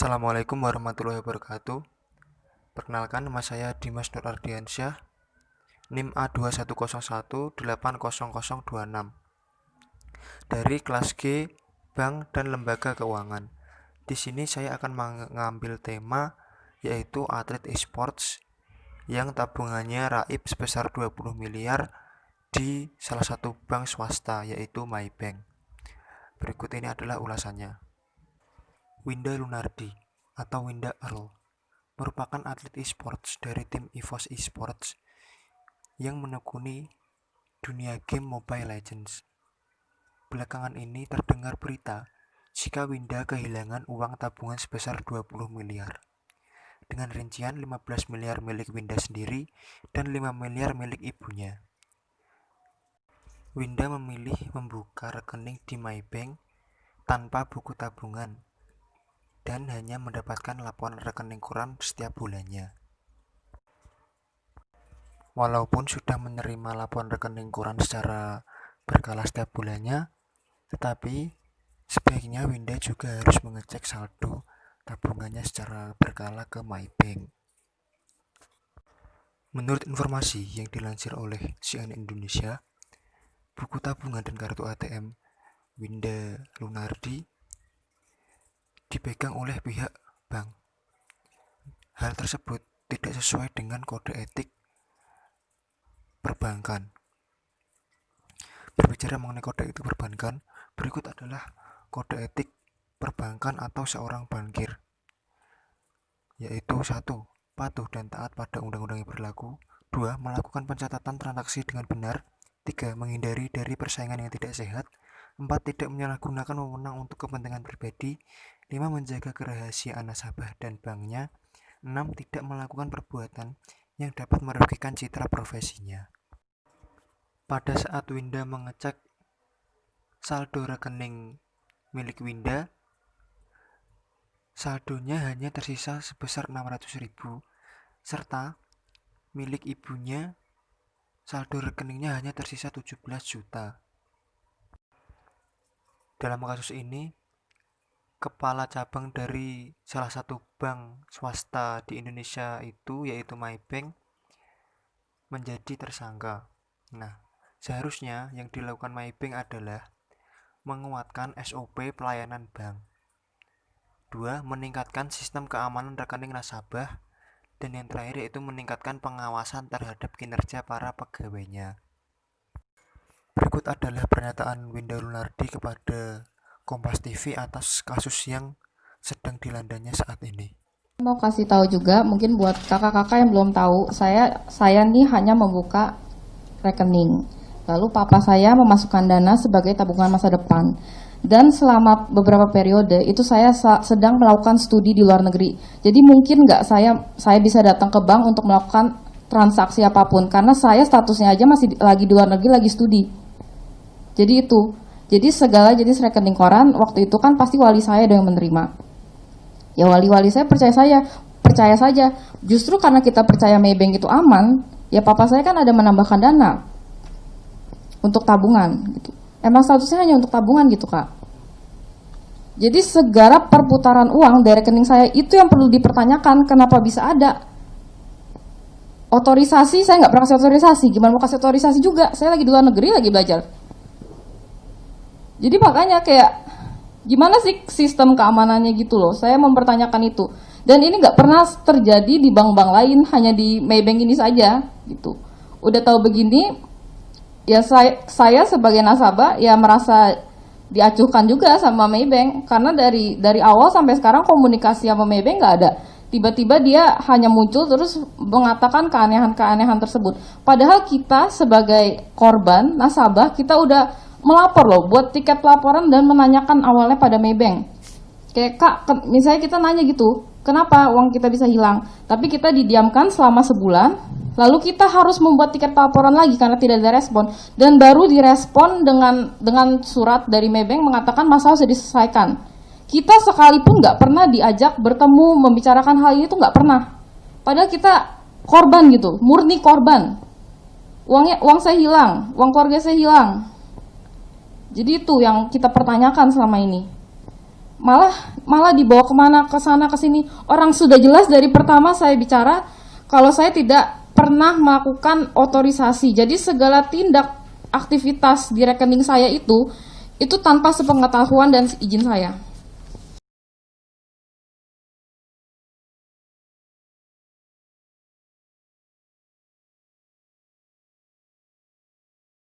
Assalamualaikum warahmatullahi wabarakatuh. Perkenalkan, nama saya Dimas Nur Ardiansyah, NIM A2101800026 dari kelas G, Bank dan Lembaga Keuangan. Di sini saya akan mengambil tema yaitu atlet esports yang tabungannya raib sebesar 20 miliar di salah satu bank swasta yaitu Maybank. Berikut ini adalah ulasannya. Winda Lunardi atau Winda Earl merupakan atlet esports dari tim EVOS Esports yang menekuni dunia game Mobile Legends. Belakangan ini terdengar berita jika Winda kehilangan uang tabungan sebesar 20 miliar. Dengan rincian 15 miliar milik Winda sendiri dan 5 miliar milik ibunya. Winda memilih membuka rekening di Maybank tanpa buku tabungan dan hanya mendapatkan laporan rekening koran setiap bulannya. Walaupun sudah menerima laporan rekening koran secara berkala setiap bulannya, tetapi sebaiknya Winda juga harus mengecek saldo tabungannya secara berkala ke Maybank. Menurut informasi yang dilansir oleh CNN Indonesia, buku tabungan dan kartu ATM Winda Lunardi dipegang oleh pihak bank. Hal tersebut tidak sesuai dengan kode etik perbankan. Berbicara mengenai kode etik perbankan, berikut adalah kode etik perbankan atau seorang bankir, yaitu 1. Patuh dan taat pada undang-undang yang berlaku. 2. Melakukan pencatatan transaksi dengan benar. 3. Menghindari dari persaingan yang tidak sehat. 4. Tidak menyalahgunakan wewenang untuk kepentingan pribadi. 5. Menjaga kerahasiaan nasabah dan banknya. 6. Tidak melakukan perbuatan yang dapat merugikan citra profesinya. Pada saat Winda mengecek saldo rekening milik Winda, saldonya hanya tersisa sebesar 600.000, serta milik ibunya saldo rekeningnya hanya tersisa 17 juta. Dalam kasus ini, kepala cabang dari salah satu bank swasta di Indonesia itu yaitu Maybank menjadi tersangka. Nah, seharusnya yang dilakukan Maybank adalah menguatkan SOP pelayanan bank. 2. Meningkatkan sistem keamanan rekening nasabah. Dan yang terakhir yaitu meningkatkan pengawasan terhadap kinerja para pegawainya. Berikut adalah pernyataan Winda Lunardi kepada Kompas TV atas kasus yang sedang dilandanya saat ini. Mau kasih tahu juga, mungkin buat kakak-kakak yang belum tahu, saya nih hanya membuka rekening. Lalu papa saya memasukkan dana sebagai tabungan masa depan. Dan selama beberapa periode itu saya sedang melakukan studi di luar negeri. Jadi mungkin nggak saya bisa datang ke bank untuk melakukan transaksi apapun karena saya statusnya aja masih lagi di luar negeri, lagi studi. Jadi itu. Jadi segala jenis rekening koran waktu itu kan pasti wali saya yang menerima. Ya wali-wali saya percaya saja. Justru karena kita percaya Maybank itu aman, ya papa saya kan ada menambahkan dana untuk tabungan gitu. Emang statusnya hanya untuk tabungan gitu kak. Jadi segala perputaran uang dari rekening saya itu yang perlu dipertanyakan kenapa bisa ada. Otorisasi saya nggak pernah kasih otorisasi. Gimana mau kasih otorisasi juga? Saya lagi di luar negeri lagi belajar. Jadi makanya kayak gimana sih sistem keamanannya gitu loh. Saya mempertanyakan itu. Dan ini nggak pernah terjadi di bank-bank lain, hanya di Maybank ini saja gitu. Udah tahu begini, ya saya sebagai nasabah ya merasa diacuhkan juga sama Maybank karena dari awal sampai sekarang komunikasi sama Maybank nggak ada. Tiba-tiba dia hanya muncul terus mengatakan keanehan-keanehan tersebut. Padahal kita sebagai korban nasabah kita udah melapor loh, buat tiket laporan dan menanyakan awalnya pada Maybank. Kayak kak, misalnya kita nanya gitu, kenapa uang kita bisa hilang? Tapi kita didiamkan selama sebulan, lalu kita harus membuat tiket laporan lagi karena tidak ada respon. Dan baru direspon dengan surat dari Maybank mengatakan masalah sudah diselesaikan. Kita sekalipun nggak pernah diajak bertemu membicarakan hal ini tuh nggak pernah. Padahal kita korban gitu, murni korban. Uang saya hilang, uang keluarga saya hilang. Jadi itu yang kita pertanyakan selama ini. malah dibawa kemana, ke sana ke sini. Orang sudah jelas dari pertama saya bicara kalau saya tidak pernah melakukan otorisasi. Jadi segala tindak aktivitas di rekening saya itu tanpa sepengetahuan dan izin saya.